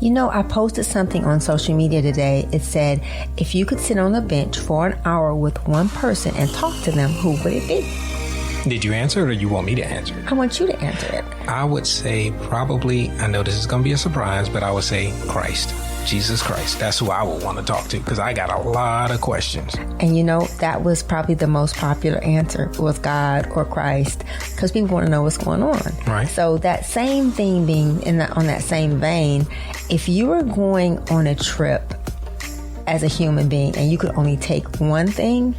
You know, I posted something on social media today. It said, if you could sit on a bench for an hour with one person and talk to them, who would it be? Did you answer it or you want me to answer it? I want you to answer it. I would say probably, I know this is going to be a surprise, but I would say Christ. Jesus Christ. That's who I would want to talk to because I got a lot of questions. And you know, that was probably the most popular answer was God or Christ because people want to know what's going on. Right. So that same thing being on that same vein, if you were going on a trip as a human being and you could only take one thing,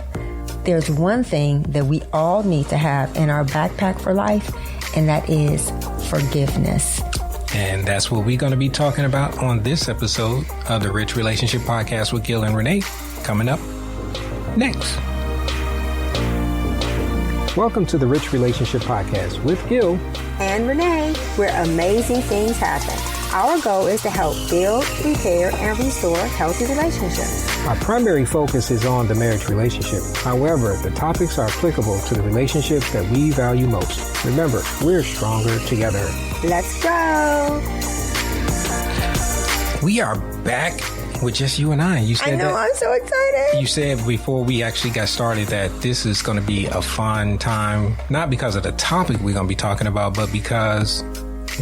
there's one thing that we all need to have in our backpack for life, and that is forgiveness. And that's what we're going to be talking about on this episode of the Rich Relationship Podcast with Gil and Renee, coming up next. Welcome to the Rich Relationship Podcast with Gil and Renee, where amazing things happen. Our goal is to help build, repair, and restore healthy relationships. Our primary focus is on the marriage relationship. However, the topics are applicable to the relationships that we value most. Remember, we're stronger together. Let's go. We are back with just you and I. You said I know, I'm so excited. You said before we actually got started that this is going to be a fun time, not because of the topic we're going to be talking about, but because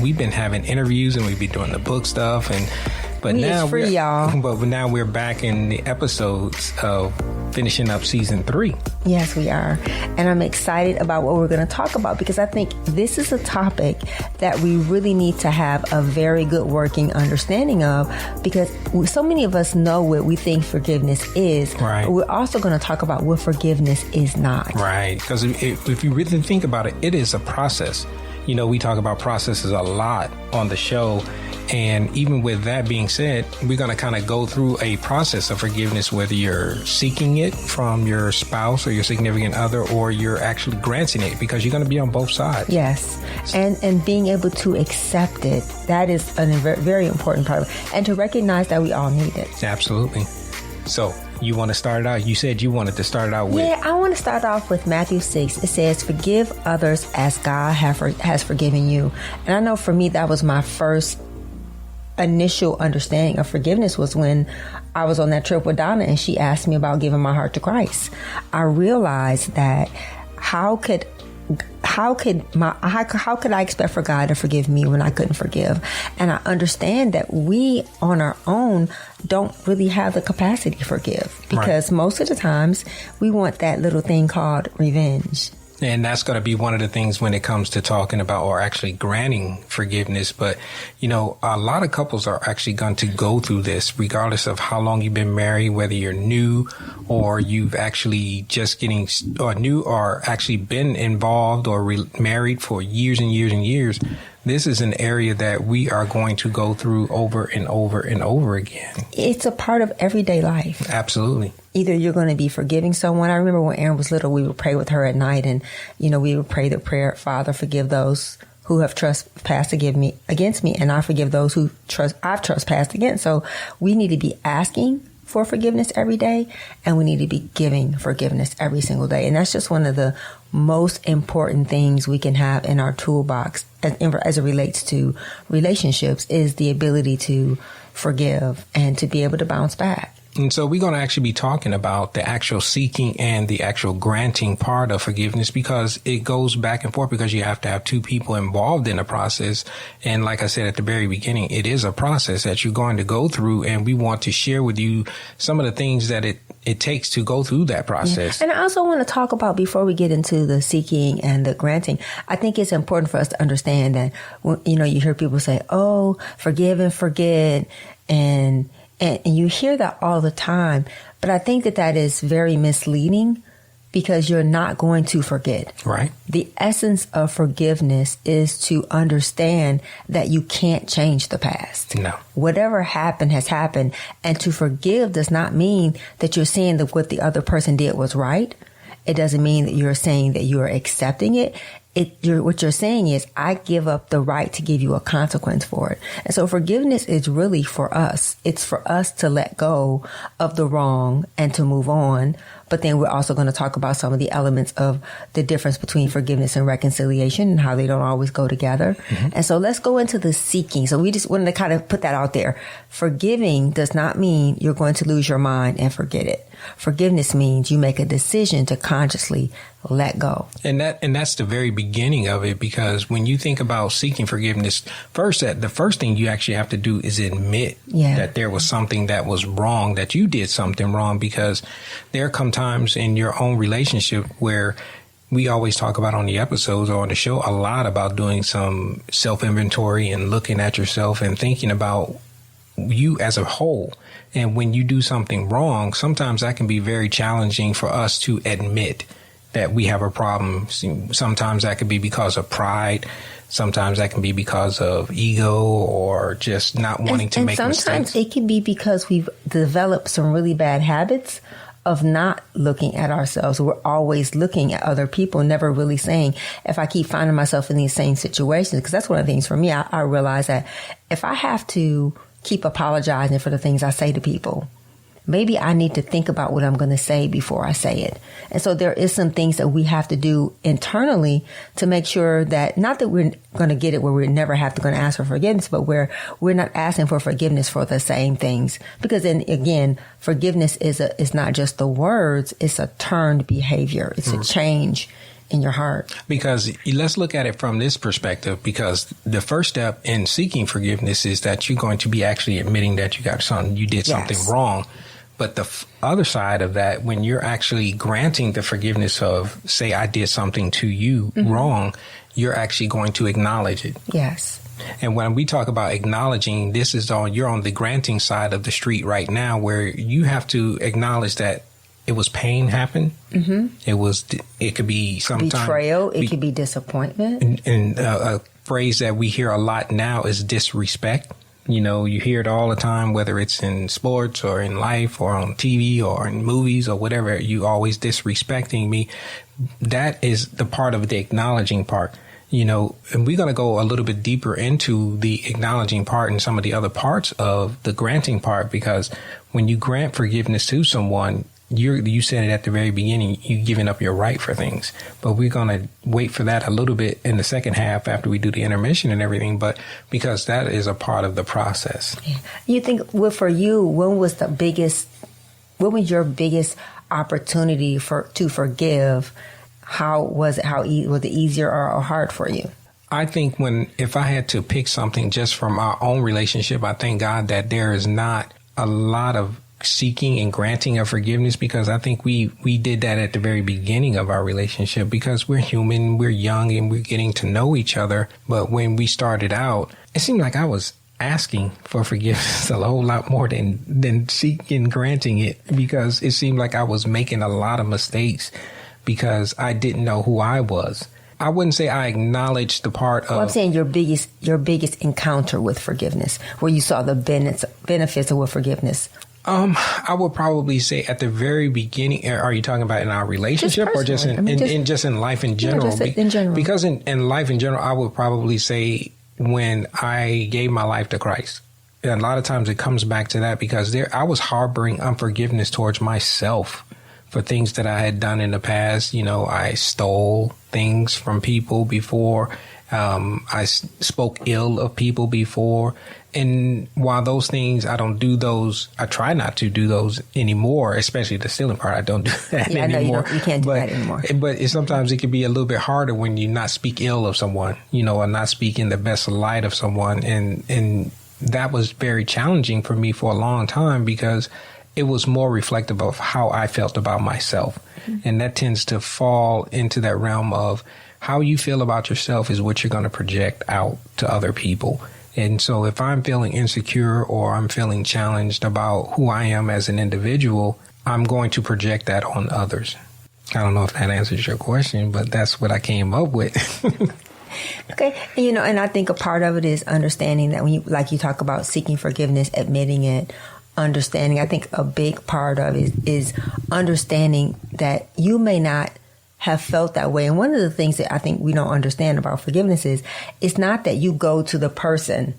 we've been having interviews and we've been doing the book stuff, but now it's free, y'all. But now we're back in the episodes of finishing up season 3. Yes, we are. And I'm excited about what we're going to talk about because I think this is a topic that we really need to have a very good working understanding of because so many of us know what we think forgiveness is. Right. But we're also going to talk about what forgiveness is not. Right. Because if you really think about it, it is a process. You know, we talk about processes a lot on the show. And even with that being said, we're going to kind of go through a process of forgiveness, whether you're seeking it from your spouse or your significant other, or you're actually granting it, because you're going to be on both sides. Yes. And being able to accept it, that is a very important part of it. And to recognize that we all need it. Absolutely. So you want to start it out? You said you wanted to start it out with... Yeah, I want to start off with Matthew 6. It says, forgive others as God has forgiven you. And I know for me, that was my first initial understanding of forgiveness was when I was on that trip with Donna and she asked me about giving my heart to Christ. I realized that how could I expect for God to forgive me when I couldn't forgive? And I understand that we on our own don't really have the capacity to forgive because most of the times we want that little thing called revenge. And that's going to be one of the things when it comes to talking about or actually granting forgiveness. But, you know, a lot of couples are actually going to go through this regardless of how long you've been married, whether you're new or you've actually just getting or new or actually been involved or married for years and years and years. This is an area that we are going to go through over and over and over again. It's a part of everyday life. Absolutely. Either you're going to be forgiving someone. I remember when Erin was little, we would pray with her at night and, you know, we would pray the prayer, Father, forgive those who have trespassed against me, and I forgive those who I've trespassed against. So we need to be asking for forgiveness every day, and we need to be giving forgiveness every single day. And that's just one of the most important things we can have in our toolbox as it relates to relationships is the ability to forgive and to be able to bounce back. And so we're going to actually be talking about the actual seeking and the actual granting part of forgiveness, because it goes back and forth, because you have to have two people involved in the process. And like I said at the very beginning, it is a process that you're going to go through. And we want to share with you some of the things that it takes to go through that process. Yeah. And I also want to talk about, before we get into the seeking and the granting, I think it's important for us to understand that, you know, you hear people say, oh, forgive and forget, and you hear that all the time. But I think that is very misleading because you're not going to forget. Right. The essence of forgiveness is to understand that you can't change the past. No. Whatever happened has happened. And to forgive does not mean that you're saying that what the other person did was right. It doesn't mean that you're saying that you're accepting it. What you're saying is, I give up the right to give you a consequence for it. And so forgiveness is really for us. It's for us to let go of the wrong and to move on. But then we're also going to talk about some of the elements of the difference between forgiveness and reconciliation and how they don't always go together. Mm-hmm. And so let's go into the seeking. So we just wanted to kind of put that out there. Forgiving does not mean you're going to lose your mind and forget it. Forgiveness means you make a decision to consciously let go. And that's the very beginning of it, because when you think about seeking forgiveness, the first thing you actually have to do is admit that there was something that was wrong, that you did something wrong, because there come times in your own relationship where we always talk about on the episodes or on the show a lot about doing some self-inventory and looking at yourself and thinking about you as a whole. And when you do something wrong, sometimes that can be very challenging for us to admit that we have a problem. Sometimes that could be because of pride. Sometimes that can be because of ego or just not wanting to make mistakes. And sometimes it can be because we've developed some really bad habits of not looking at ourselves. We're always looking at other people, never really saying, if I keep finding myself in these same situations, because that's one of the things for me, I realize that if I have to keep apologizing for the things I say to people, maybe I need to think about what I'm going to say before I say it. And so there is some things that we have to do internally to make sure that, not that we're going to get it where we're never going to ask for forgiveness, but where we're not asking for forgiveness for the same things. Because then again, forgiveness is not just the words, it's a turned behavior. It's a change in your heart. Because let's look at it from this perspective, because the first step in seeking forgiveness is that you're going to be actually admitting that you did something wrong. But the other side of that, when you're actually granting the forgiveness of, say, I did something to you wrong, you're actually going to acknowledge it. Yes. And when we talk about acknowledging, you're on the granting side of the street right now, where you have to acknowledge that it was pain happened. Mm-hmm. It could be sometimes betrayal. It could be disappointment. And a phrase that we hear a lot now is disrespect. You know, you hear it all the time, whether it's in sports or in life or on TV or in movies or whatever, you always disrespecting me. That is the part of the acknowledging part, you know, and we're going to go a little bit deeper into the acknowledging part and some of the other parts of the granting part, because when you grant forgiveness to someone, you said it at the very beginning, you giving up your right for things. But we're going to wait for that a little bit in the second half after we do the intermission and everything. But because that is a part of the process. Yeah. You think, well, for you, when was your biggest opportunity to forgive? How was it? Was it easier or hard for you? I think if I had to pick something just from our own relationship, I thank God that there is not a lot of seeking and granting of forgiveness, because I think we did that at the very beginning of our relationship, because we're human, we're young, and we're getting to know each other. But when we started out, it seemed like I was asking for forgiveness a whole lot more than seeking and granting it, because it seemed like I was making a lot of mistakes because I didn't know who I was. I wouldn't say I acknowledged the part of... Well, I'm saying your biggest encounter with forgiveness, where you saw the benefits of forgiveness. I would probably say at the very beginning. Are you talking about in our relationship or just in life in general? In general. Because in life in general, I would probably say when I gave my life to Christ. And a lot of times it comes back to that, because I was harboring unforgiveness towards myself for things that I had done in the past. You know, I stole things from people before. I spoke ill of people before. And while those things, I don't do those, I try not to do those anymore, especially the stealing part. I don't do that anymore. You can't do that anymore. But sometimes it can be a little bit harder when you not speak ill of someone, you know, or not speak in the best light of someone. And that was very challenging for me for a long time, because it was more reflective of how I felt about myself. Mm-hmm. And that tends to fall into that realm of how you feel about yourself is what you're going to project out to other people. And so if I'm feeling insecure or I'm feeling challenged about who I am as an individual, I'm going to project that on others. I don't know if that answers your question, but that's what I came up with. Okay. You know, and I think a part of it is understanding that when you talk about seeking forgiveness, admitting it, understanding. I think a big part of it is understanding that you may not have felt that way. And one of the things that I think we don't understand about forgiveness is it's not that you go to the person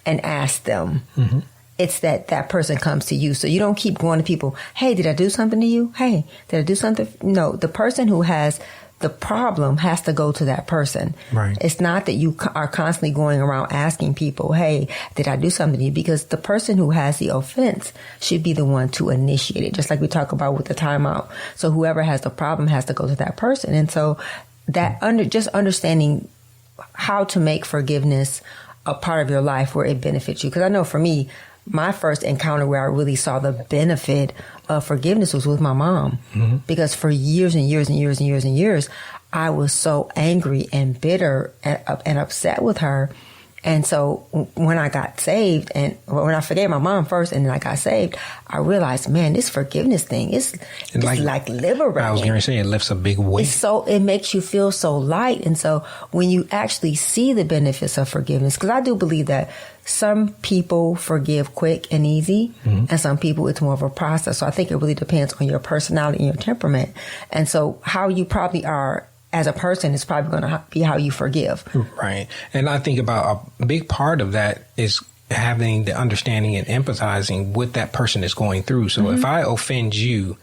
and ask them. Mm-hmm. It's that person comes to you. So you don't keep going to people, hey, did I do something to you? Hey, did I do something? No, the person who has the problem has to go to that person. Right. It's not that you are constantly going around asking people, hey, did I do something to you? Because the person who has the offense should be the one to initiate it, just like we talk about with the timeout. So whoever has the problem has to go to that person. And so that just understanding how to make forgiveness a part of your life where it benefits you. Because I know for me, my first encounter where I really saw the benefit of forgiveness was with my mom. Mm-hmm. Because for years and years and years and years and years, I was so angry and bitter and upset with her. And so when I got saved, and when I forgave my mom first and then I got saved, I realized, man, this forgiveness thing is like liberating. I was going to say, it lifts a big weight. It makes you feel so light. And so when you actually see the benefits of forgiveness, because I do believe that some people forgive quick and easy, mm-hmm. and some people it's more of a process. So I think it really depends on your personality and your temperament. And so how you probably are as a person is probably going to be how you forgive. Right. And I think about a big part of that is having the understanding and empathizing with that person is going through. So mm-hmm. if I offend you,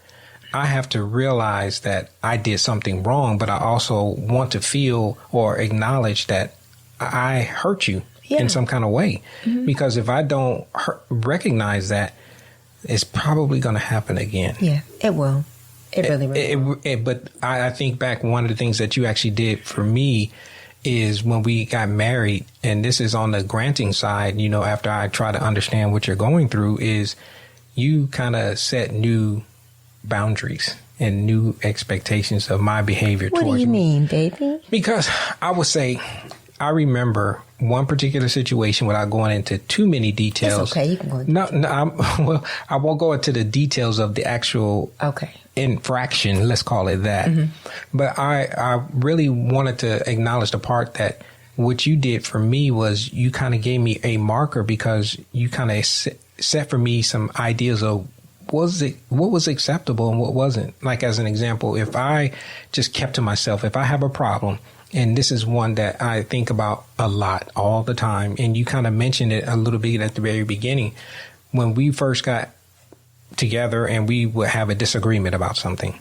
I have to realize that I did something wrong, but I also want to feel or acknowledge that I hurt you in some kind of way. Mm-hmm. Because if I don't recognize that, it's probably going to happen again. Yeah, it will. It really will. But I think back, one of the things that you actually did for me is when we got married, and this is on the granting side, you know, after I try to understand what you're going through, is you kind of set new boundaries and new expectations of my behavior towards me. What do you mean, baby? Because I would say, I remember one particular situation without going into too many details. It's okay, you can go into I won't go into the details of the actual infraction, let's call it that. Mm-hmm. But I really wanted to acknowledge the part that what you did for me was you kind of gave me a marker, because you kind of set for me some ideas of what was acceptable and what wasn't. Like, as an example, if I just kept to myself, if I have a problem, and this is one that I think about a lot all the time, and you kind of mentioned it a little bit at the very beginning, when we first got together and we would have a disagreement about something,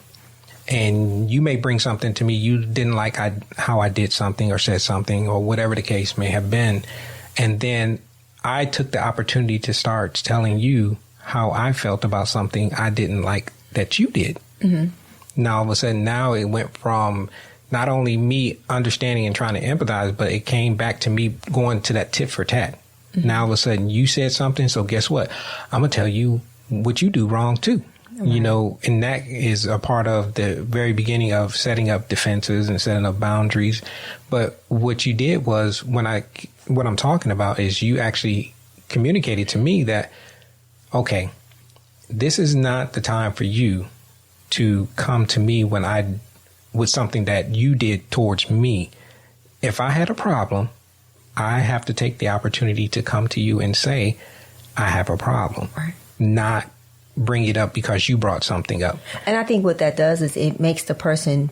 and you may bring something to me, you didn't like how I did something or said something or whatever the case may have been. And then I took the opportunity to start telling you how I felt about something I didn't like that you did. Mm-hmm. Now, all of a sudden, now it went from not only me understanding and trying to empathize, but it came back to me going to that tit for tat. Mm-hmm. Now, all of a sudden, you said something. So guess what? I'm going to tell you what you do wrong, too. Right. You know, and that is a part of the very beginning of setting up defenses and setting up boundaries. But what you did was, what I'm talking about is you actually communicated to me that, okay, this is not the time for you to come to me with something that you did towards me. If I had a problem, I have to take the opportunity to come to you and say, I have a problem, right. Not bring it up because you brought something up. And I think what that does is it makes the person,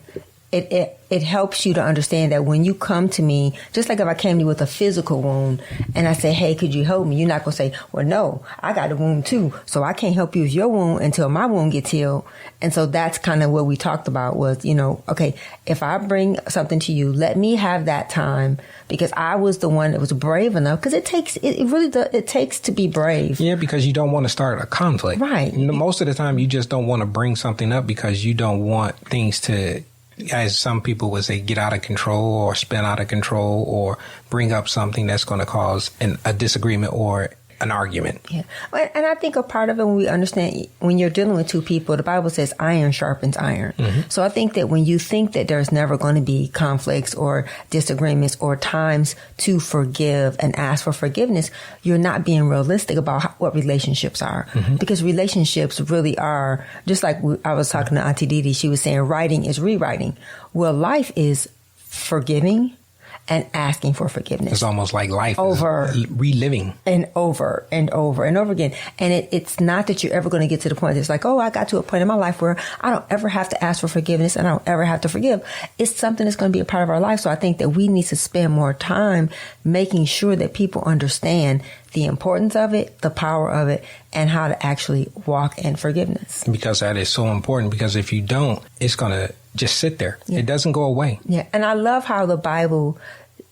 it helps you to understand that when you come to me, just like if I came to you with a physical wound and I say, hey, could you help me? You're not going to say, well, no, I got a wound too, so I can't help you with your wound until my wound gets healed. And so that's kind of what we talked about was, you know, okay, if I bring something to you, let me have that time, because I was the one that was brave enough, because it takes to be brave. Yeah, because you don't want to start a conflict. Right. Most of the time, you just don't want to bring something up because you don't want things to, as some people would say, get out of control or spin out of control or bring up something that's going to cause a disagreement or an argument. Yeah. And I think a part of it, when we understand, when you're dealing with two people, the Bible says iron sharpens iron. Mm-hmm. So I think that when you think that there's never going to be conflicts or disagreements or times to forgive and ask for forgiveness, you're not being realistic about what relationships are. Mm-hmm. Because relationships really are, just like I was talking to Auntie Didi, she was saying writing is rewriting. Well, life is forgiving and asking for forgiveness. It's almost like life over is reliving. And over and over and over again. And it's not that you're ever going to get to the point. It's like, oh, I got to a point in my life where I don't ever have to ask for forgiveness and I don't ever have to forgive. It's something that's going to be a part of our life. So I think that we need to spend more time making sure that people understand the importance of it, the power of it, and how to actually walk in forgiveness. Because that is so important, because if you don't, it's going to just sit there. Yeah. It doesn't go away. Yeah. And I love how the Bible,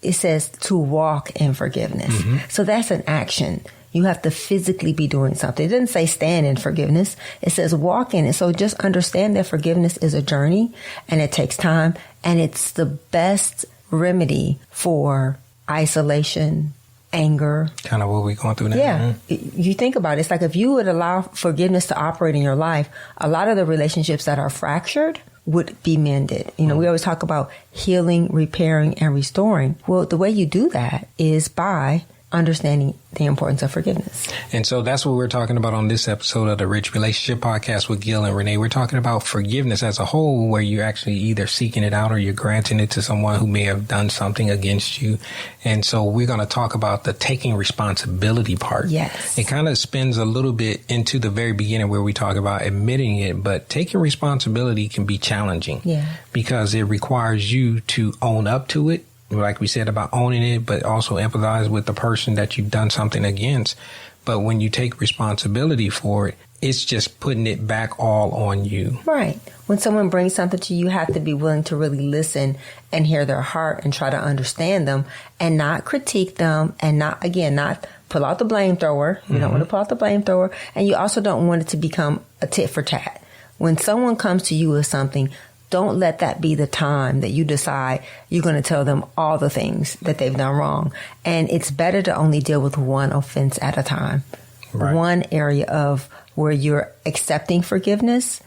it says to walk in forgiveness. So that's an action. You have to physically be doing something. It doesn't say stand in forgiveness. It says walk in it. So just understand that forgiveness is a journey and it takes time, and it's the best remedy for isolation, anger. Kind of what we're going through now. Yeah. You think about it. It's like if you would allow forgiveness to operate in your life, a lot of the relationships that are fractured would be mended. You know, we always talk about healing, repairing, and restoring. Well, the way you do that is by understanding the importance of forgiveness. And so that's what we're talking about on this episode of the Rich Relationship Podcast with Gil and Renee. We're talking about forgiveness as a whole, where you're actually either seeking it out or you're granting it to someone who may have done something against you. And so we're going to talk about the taking responsibility part. Yes. It kind of spins a little bit into the very beginning where we talk about admitting it, but taking responsibility can be challenging. Yeah. Because it requires you to own up to it. Like we said about owning it, but also empathize with the person that you've done something against. But when you take responsibility for it, it's just putting it back all on you. Right. When someone brings something to you, you have to be willing to really listen and hear their heart and try to understand them and not critique them and not pull out the blame thrower. You don't want to pull out the blame thrower. And you also don't want it to become a tit for tat. When someone comes to you with something, don't let that be the time that you decide you're going to tell them all the things that they've done wrong. And it's better to only deal with one offense at a time. Right. One area of where you're accepting forgiveness,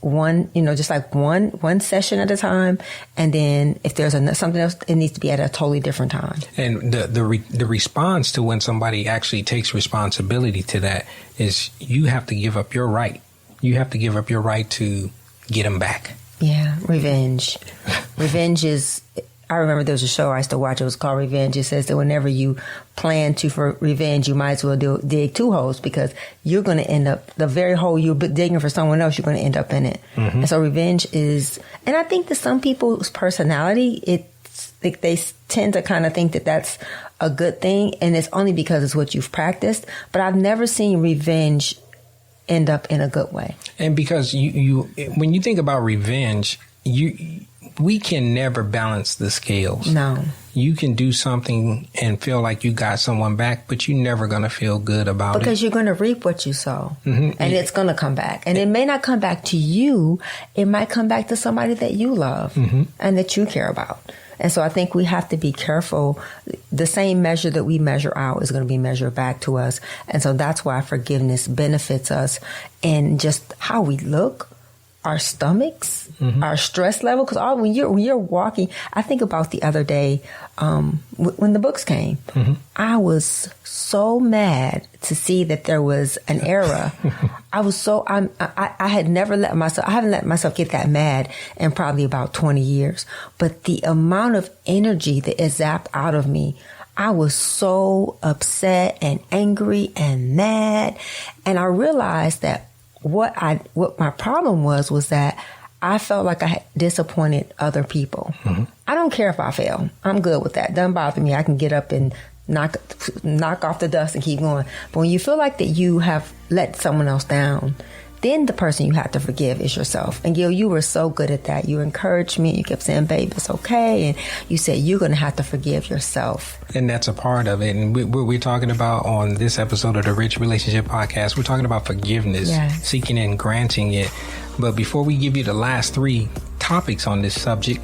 just like one session at a time. And then if there's something else, it needs to be at a totally different time. And the response to when somebody actually takes responsibility to that is you have to give up your right. You have to give up your right to get them back. Yeah, revenge. Revenge is, I remember there was a show I used to watch, it was called Revenge. It says that whenever you plan for revenge, you might as well dig 2 holes, because you're going to end up, the very hole you're digging for someone else, you're going to end up in it. And so revenge is, and I think that some people's personality, they tend to kind of think that that's a good thing, and it's only because it's what you've practiced. But I've never seen revenge end up in a good way. And because you when you think about revenge, we can never balance the scales. No. You can do something and feel like you got someone back, but you're never going to feel good about it. Because you're going to reap what you sow. And it's going to come back. And it may not come back to you. It might come back to somebody that you love and that you care about. And so I think we have to be careful. The same measure that we measure out is going to be measured back to us. And so that's why forgiveness benefits us in just how we look, our stomachs, our stress level. Because when you're walking, I think about the other day when the books came, I was so mad to see that there was an error. I haven't let myself get that mad in probably about 20 years. But the amount of energy that is zapped out of me, I was so upset and angry and mad. And I realized that what my problem was that I felt like I had disappointed other people. I don't care if I fail. I'm good with that. Doesn't bother me. I can get up and knock off the dust and keep going. But when you feel like that you have let someone else down, then the person you have to forgive is yourself. And Gil, you were so good at that. You encouraged me. You kept saying, babe, it's okay. And you said, you're going to have to forgive yourself. And that's a part of it. And we're talking about on this episode of the Rich Relationship Podcast, we're talking about forgiveness, seeking and granting it. But before we give you the last 3 topics on this subject,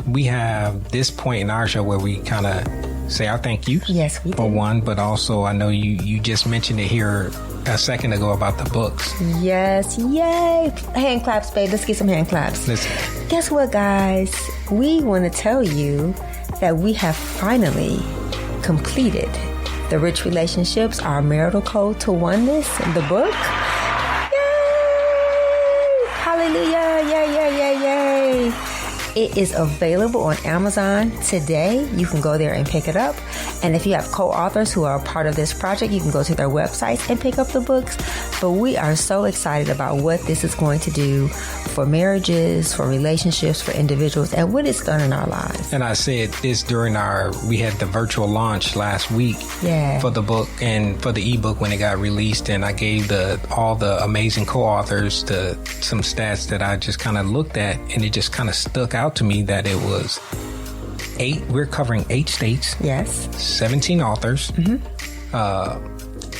we have this point in our show where we kind of say our thank yous. Yes, we do. For one, but also I know you just mentioned it here a second ago about the books. Yes, yay! Hand claps, babe. Let's get some hand claps. Listen. Guess what, guys? We want to tell you that we have finally completed The Rich Relationships, Our Marital Code to Oneness, the book. Yay! Hallelujah! Yay, yay, yay, yay! It is available on Amazon today. You can go there and pick it up. And if you have co-authors who are a part of this project, you can go to their websites and pick up the books. But we are so excited about what this is going to do for marriages, for relationships, for individuals, and what it's done in our lives. And I said this during we had the virtual launch last week for the book and for the ebook when it got released. And I gave all the amazing co-authors some stats that I just kind of looked at, and it just kind of stuck out to me that it was we're covering 8 states. Yes. 17 authors.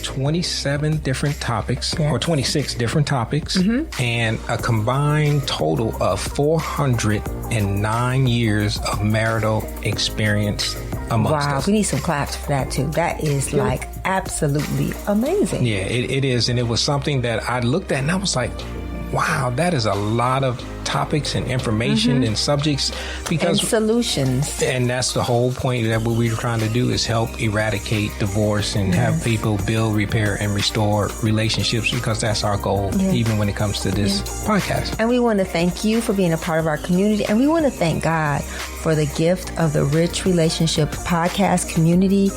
27 different topics, or 26 different topics, and a combined total of 409 years of marital experience amongst us. We need some claps for that too. That is like absolutely amazing. Yeah, it is. And it was something that I looked at and I was like, wow, that is a lot of topics and information and subjects and solutions. And that's the whole point, that what we're trying to do is help eradicate divorce and have people build, repair, and restore relationships, because that's our goal, even when it comes to this podcast. And we want to thank you for being a part of our community. And we want to thank God for the gift of the Rich Relationship podcast community.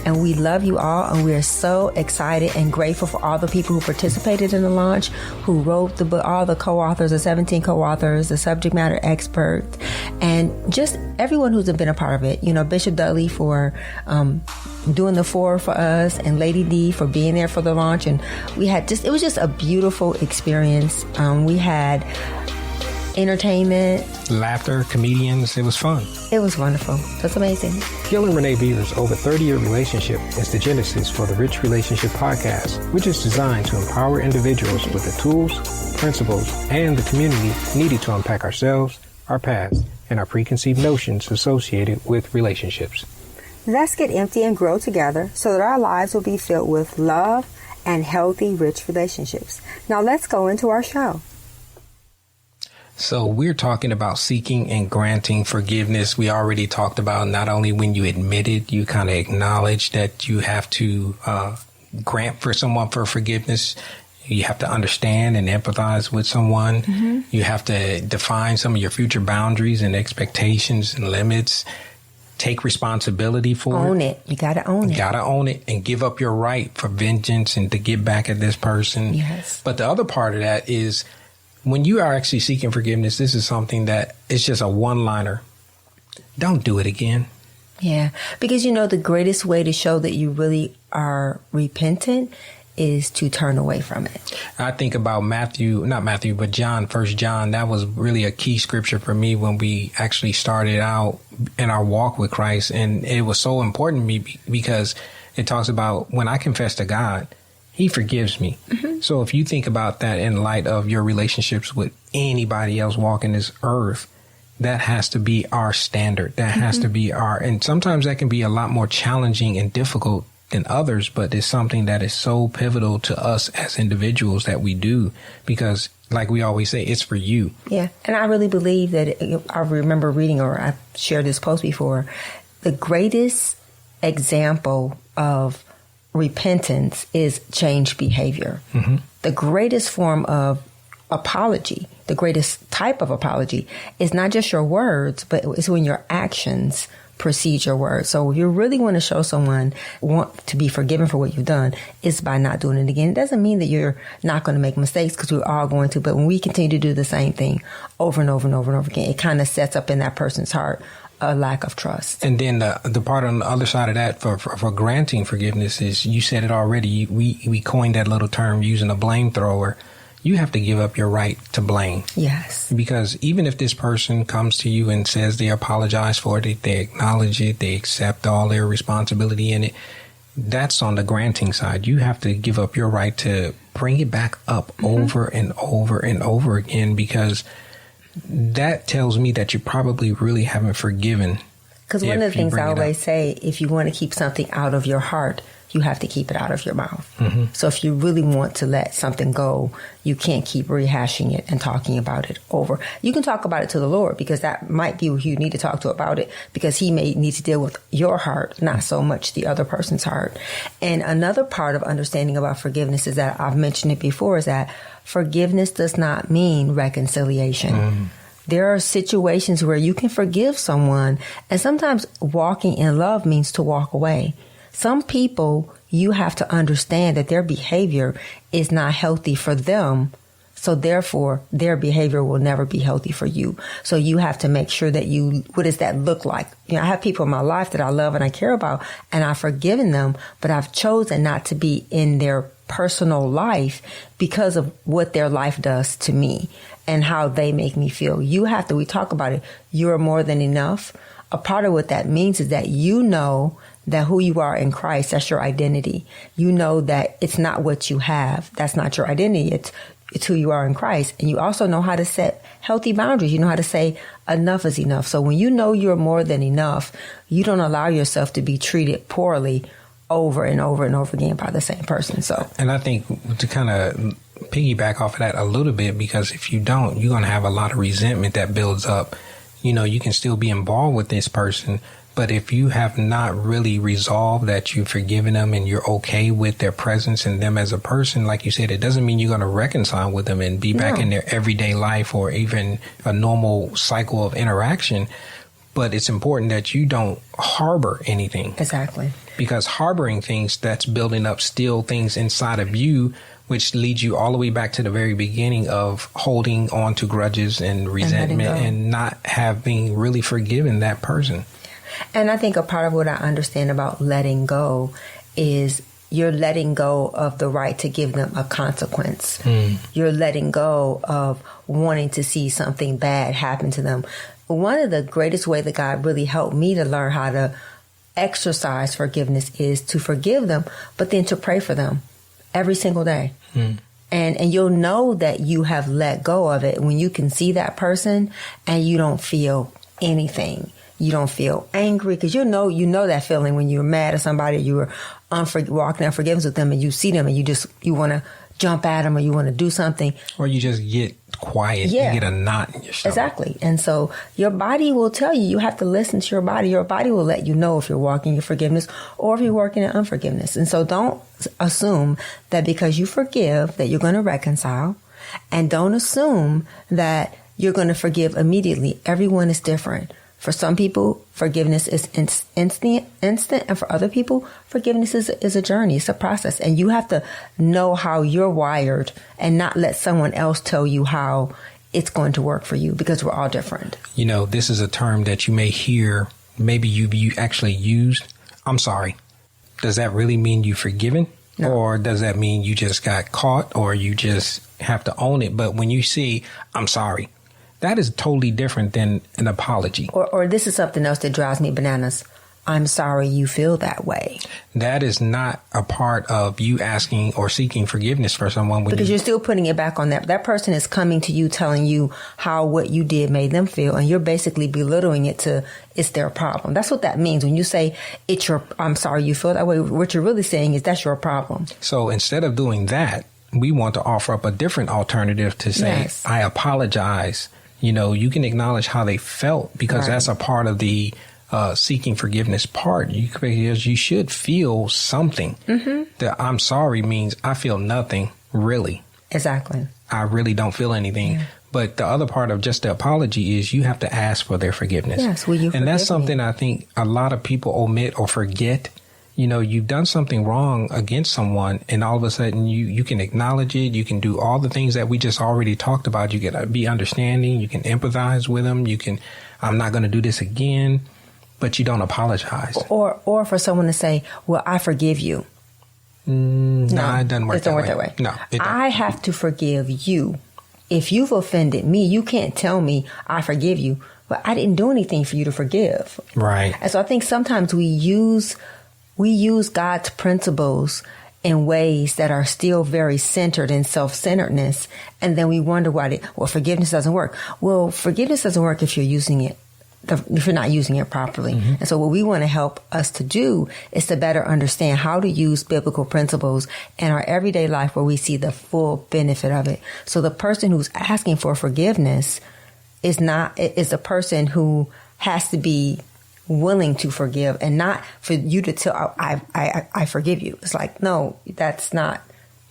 And we love you all. And we are so excited and grateful for all the people who participated in the launch, who wrote the book, all the co-authors, the 17 co-authors, the subject matter experts, and just everyone who's been a part of it. You know, Bishop Dudley for doing the for us, and Lady D for being there for the launch. And it was just a beautiful experience. We had entertainment, laughter, comedians. It was fun. It was wonderful. It was amazing. Gil and Renee Beaver's over 30-year relationship is the genesis for the Rich Relationship Podcast, which is designed to empower individuals with the tools, principles, and the community needed to unpack ourselves, our past, and our preconceived notions associated with relationships. Let's get empty and grow together so that our lives will be filled with love and healthy, rich relationships. Now let's go into our show. So we're talking about seeking and granting forgiveness. We already talked about not only when you admit it, you kind of acknowledge that you have to grant for someone for forgiveness. You have to understand and empathize with someone. You have to define some of your future boundaries and expectations and limits. Take responsibility for it. Own it. You got to own it. You got to own it and give up your right for vengeance and to get back at this person. Yes. But the other part of that is, when you are actually seeking forgiveness, this is something that it's just a one-liner. Don't do it again. Yeah, because the greatest way to show that you really are repentant is to turn away from it. I think about John, 1 John. That was really a key scripture for me when we actually started out in our walk with Christ. And it was so important to me because it talks about when I confess to God, He forgives me. So if you think about that in light of your relationships with anybody else walking this earth, that has to be our standard. That has to be and sometimes that can be a lot more challenging and difficult than others, but it's something that is so pivotal to us as individuals that we do, because like we always say, it's for you. Yeah. And I really believe that I remember reading, or I've shared this post before, the greatest example of repentance is changed behavior. The greatest form of apology, the greatest type of apology, is not just your words, but it's when your actions precede your words. So if you really want to show someone, want to be forgiven for what you've done, it's by not doing it again. It doesn't mean that you're not going to make mistakes, because we're all going to, but when we continue to do the same thing over and over and over and over again, it kind of sets up in that person's heart a lack of trust. And then the part on the other side of that for granting forgiveness is, you said it already, we coined that little term using a blame thrower. You have to give up your right to blame. Yes. Because even if this person comes to you and says they apologize for it, they acknowledge it, they accept all their responsibility in it, that's on the granting side. You have to give up your right to bring it back up over and over and over again, because that tells me that you probably really haven't forgiven. Because one of the things I always say, if you want to keep something out of your heart, you have to keep it out of your mouth. So if you really want to let something go, you can't keep rehashing it and talking about it over. You can talk about it to the Lord, because that might be who you need to talk to about it, because He may need to deal with your heart, not so much the other person's heart. And another part of understanding about forgiveness is that, I've mentioned it before, is that forgiveness does not mean reconciliation. There are situations where you can forgive someone, and sometimes walking in love means to walk away. Some people, you have to understand that their behavior is not healthy for them. So therefore, their behavior will never be healthy for you. So you have to make sure that what does that look like? You know, I have people in my life that I love and I care about, and I've forgiven them, but I've chosen not to be in their personal life because of what their life does to me and how they make me feel. We talk about it, you're more than enough. A part of what that means is that you know that who you are in Christ, that's your identity. You know that it's not what you have. That's not your identity. It's who you are in Christ. And you also know how to set healthy boundaries. You know how to say enough is enough. So when you know you're more than enough, you don't allow yourself to be treated poorly over and over and over again by the same person. So, and I think to kind of piggyback off of that a little bit, because if you don't, you're going to have a lot of resentment that builds up. You know, you can still be involved with this person, but if you have not really resolved that you've forgiven them and you're okay with their presence and them as a person, like you said, it doesn't mean you're going to reconcile with them and be back in their everyday life or even a normal cycle of interaction. But it's important that you don't harbor anything. Exactly. Because harboring things, that's building up still things inside of you, which leads you all the way back to the very beginning of holding on to grudges and resentment and not having really forgiven that person. And I think a part of what I understand about letting go is you're letting go of the right to give them a consequence. You're letting go of wanting to see something bad happen to them. One of the greatest ways that God really helped me to learn how to exercise forgiveness is to forgive them, but then to pray for them every single day. And you'll know that you have let go of it when you can see that person and you don't feel anything. You don't feel angry because you know that feeling when you're mad at somebody, you were walking unforgiveness with them, and you see them and you want to jump at them or you want to do something, or you just get quiet. You get a knot in your stomach. Exactly. And so your body will tell you have to listen to your body. Your body will let you know if you're walking in forgiveness or if you're working in unforgiveness. And so don't assume that because you forgive that you're going to reconcile, and don't assume that you're going to forgive immediately. Everyone is different. For some people, forgiveness is instant, and for other people, forgiveness is a journey. It's a process, and you have to know how you're wired and not let someone else tell you how it's going to work for you, because we're all different. You know, this is a term that you may hear, maybe you actually used. I'm sorry. Does that really mean you've forgiven? No. Or does that mean you just got caught, or you just have to own it? But when you see, I'm sorry, that is totally different than an apology. Or this is something else that drives me bananas. I'm sorry you feel that way. That is not a part of you asking or seeking forgiveness for someone. Because you're still putting it back on that. That person is coming to you telling you how what you did made them feel, and you're basically belittling it to it's their problem. That's what that means. When you say I'm sorry you feel that way, what you're really saying is that's your problem. So instead of doing that, we want to offer up a different alternative to say, yes, I apologize. You know, you can acknowledge how they felt, because that's a part of the seeking forgiveness part. Because you should feel something. The I'm sorry means I feel nothing, really. Exactly. I really don't feel anything. Yeah. But the other part of just the apology is you have to ask for their forgiveness. Yes, will you forgive me? And that's something I think a lot of people omit or forget. You know, you've done something wrong against someone, and all of a sudden you can acknowledge it. You can do all the things that we just already talked about. You can be understanding. You can empathize with them. I'm not going to do this again, but you don't apologize. Or for someone to say, well, I forgive you. No, it doesn't work that way. No, it doesn't. I have to forgive you. If you've offended me, you can't tell me I forgive you, but I didn't do anything for you to forgive. Right. And so I think sometimes we use God's principles in ways that are still very centered in self-centeredness. And then we wonder why forgiveness doesn't work. Well, forgiveness doesn't work if you're not using it properly. And so what we want to help us to do is to better understand how to use biblical principles in our everyday life where we see the full benefit of it. So the person who's asking for forgiveness is a person who has to be willing to forgive, and not for you to tell I forgive you. It's like, no, that's not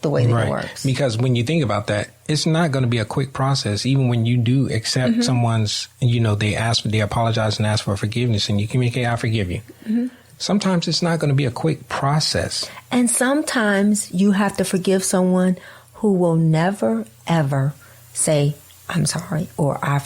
the way that it works. Because when you think about that, it's not going to be a quick process. Even when you do accept someone's, they apologize and ask for forgiveness and you communicate, I forgive you. Sometimes it's not going to be a quick process. And sometimes you have to forgive someone who will never, ever say, I'm sorry, or I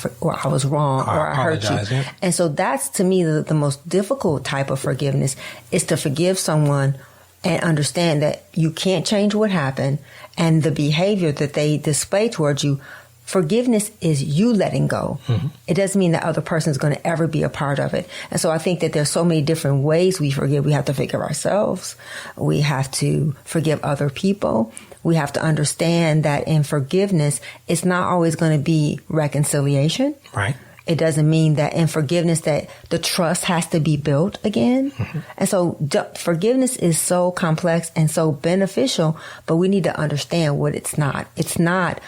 was wrong, or I hurt you. Yeah. And so that's, to me, the most difficult type of forgiveness is to forgive someone and understand that you can't change what happened and the behavior that they display towards you. Forgiveness is you letting go. It doesn't mean that other person is going to ever be a part of it. And so I think that there's so many different ways we forgive. We have to forgive ourselves. We have to forgive other people. We have to understand that in forgiveness, it's not always going to be reconciliation. Right. It doesn't mean that in forgiveness that the trust has to be built again. And so forgiveness is so complex and so beneficial, but we need to understand what it's not. It's not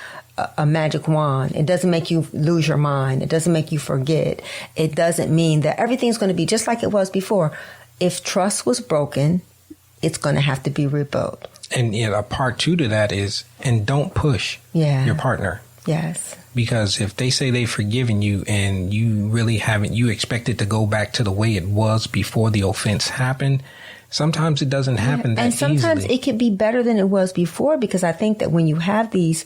a magic wand. It doesn't make you lose your mind. It doesn't make you forget. It doesn't mean that everything's going to be just like it was before. If trust was broken, it's going to have to be rebuilt. And a part 2 to that is, and don't push your partner. Yes. Because if they say they've forgiven you and you really haven't, you expect it to go back to the way it was before the offense happened. Sometimes it doesn't happen that easily. And sometimes it could be better than it was before, because I think that when you have these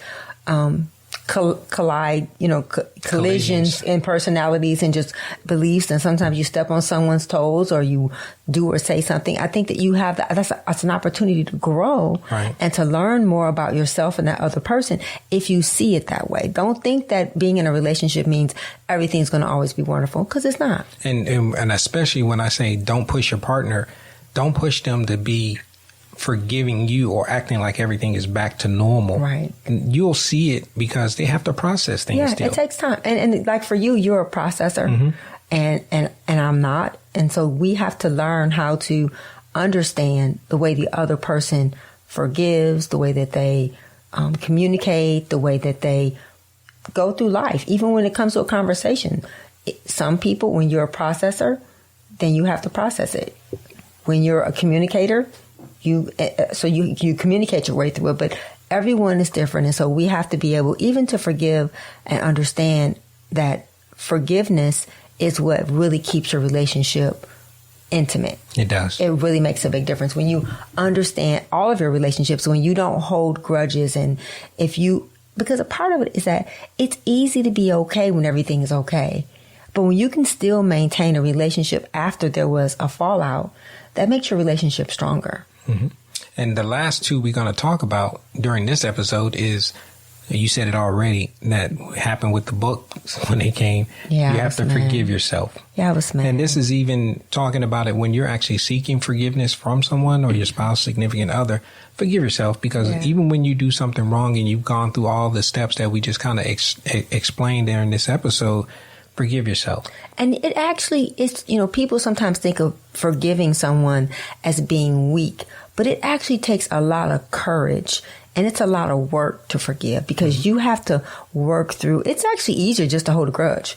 collisions in personalities and just beliefs, and sometimes you step on someone's toes or you do or say something, I think that you have that's an opportunity to grow and to learn more about yourself and that other person if you see it that way. Don't think that being in a relationship means everything's going to always be wonderful, because it's not. And especially when I say don't push your partner, don't push them to be forgiving you or acting like everything is back to normal. Right. And you'll see it because they have to process things still. It takes time. And like for you, you're a processor and I'm not. And so we have to learn how to understand the way the other person forgives, the way that they communicate, the way that they go through life, even when it comes to a conversation. Some people, when you're a processor, then you have to process it. When you're a communicator, you communicate your way through it, but everyone is different. And so we have to be able even to forgive and understand that forgiveness is what really keeps your relationship intimate. It does. It really makes a big difference when you understand all of your relationships, when you don't hold grudges. And because a part of it is that it's easy to be okay when everything is okay. But when you can still maintain a relationship after there was a fallout, that makes your relationship stronger. And the last 2 we're going to talk about during this episode is, you said it already, that happened with the books when they came. Yeah, you have to forgive yourself. Yeah, I was mad. And this is even talking about it when you're actually seeking forgiveness from someone or your spouse, significant other. Forgive yourself, because even when you do something wrong and you've gone through all the steps that we just kind of explained there in this episode, forgive yourself. And it actually is, people sometimes think of forgiving someone as being weak, but it actually takes a lot of courage and it's a lot of work to forgive, because you have to work through. It's actually easier just to hold a grudge.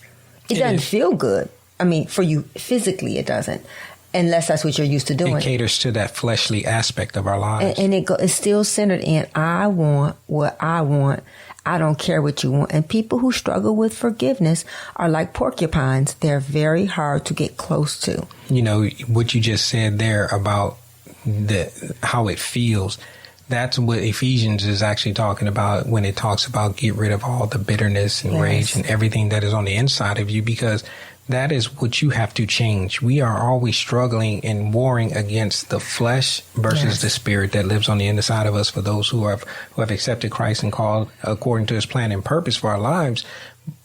It doesn't feel good. I mean, for you physically, it doesn't, unless that's what you're used to doing. It caters to that fleshly aspect of our lives. And it's still centered in, I want what I want. I don't care what you want. And people who struggle with forgiveness are like porcupines. They're very hard to get close to. What you just said there about how it feels, that's what Ephesians is actually talking about when it talks about get rid of all the bitterness and rage and everything that is on the inside of you, because that is what you have to change. We are always struggling and warring against the flesh versus the spirit that lives on the inside of us, for those who have accepted Christ and called according to his plan and purpose for our lives.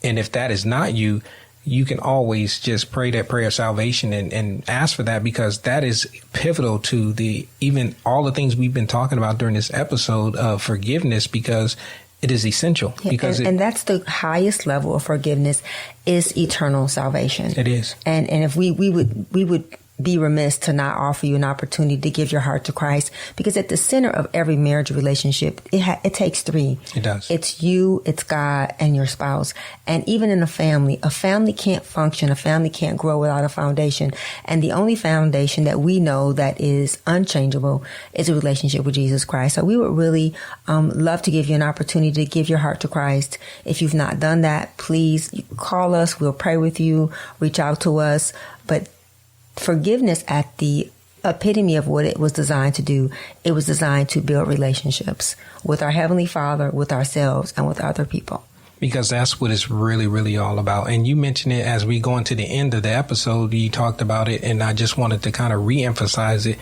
And if that is not you, you can always just pray that prayer of salvation and ask for that, because that is pivotal to even all the things we've been talking about during this episode of forgiveness, because it is essential. Because and that's the highest level of forgiveness, is eternal salvation. It is. And if we would be remiss to not offer you an opportunity to give your heart to Christ, because at the center of every marriage relationship, it takes three. It does. It's you, it's God, and your spouse. And even in a family can't function, a family can't grow without a foundation. And the only foundation that we know that is unchangeable is a relationship with Jesus Christ. So we would really love to give you an opportunity to give your heart to Christ. If you've not done that, please call us. We'll pray with you. Reach out to us. But forgiveness at the epitome of what it was designed to do. It was designed to build relationships with our Heavenly Father, with ourselves, and with other people. Because that's what it's really, really all about. And you mentioned it as we go into the end of the episode. You talked about it, and I just wanted to kind of reemphasize it.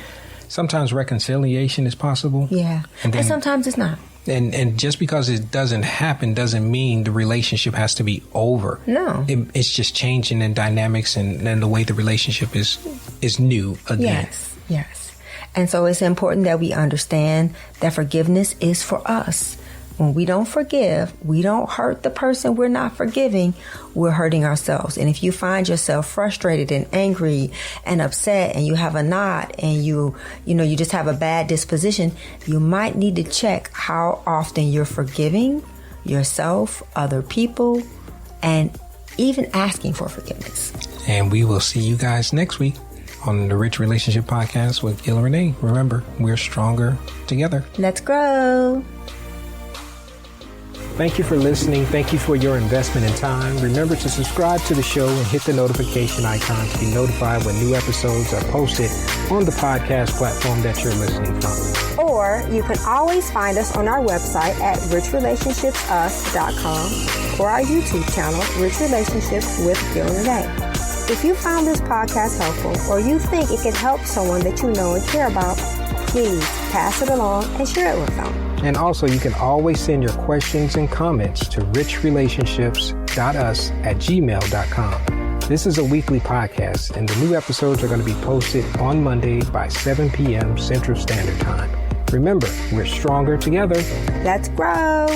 Sometimes reconciliation is possible. Yeah. And sometimes it's not. And just because it doesn't happen doesn't mean the relationship has to be over. No. It's just changing in dynamics and the way the relationship is new again. Yes. And so it's important that we understand that forgiveness is for us. When we don't forgive, we don't hurt the person we're not forgiving, we're hurting ourselves. And if you find yourself frustrated and angry and upset, and you have a knot, and you just have a bad disposition, you might need to check how often you're forgiving yourself, other people, and even asking for forgiveness. And we will see you guys next week on the Rich Relationship Podcast with Gil and Renee. Remember, we're stronger together. Let's grow. Thank you for listening. Thank you for your investment in time. Remember to subscribe to the show and hit the notification icon to be notified when new episodes are posted on the podcast platform that you're listening from. Or you can always find us on our website at richrelationshipsus.com or our YouTube channel, Rich Relationships with Gil and Renee. If you found this podcast helpful, or you think it can help someone that you know and care about, please pass it along and share it with them. And also, you can always send your questions and comments to richrelationships.us@gmail.com. This is a weekly podcast, and the new episodes are going to be posted on Monday by 7 p.m. Central Standard Time. Remember, we're stronger together. Let's grow.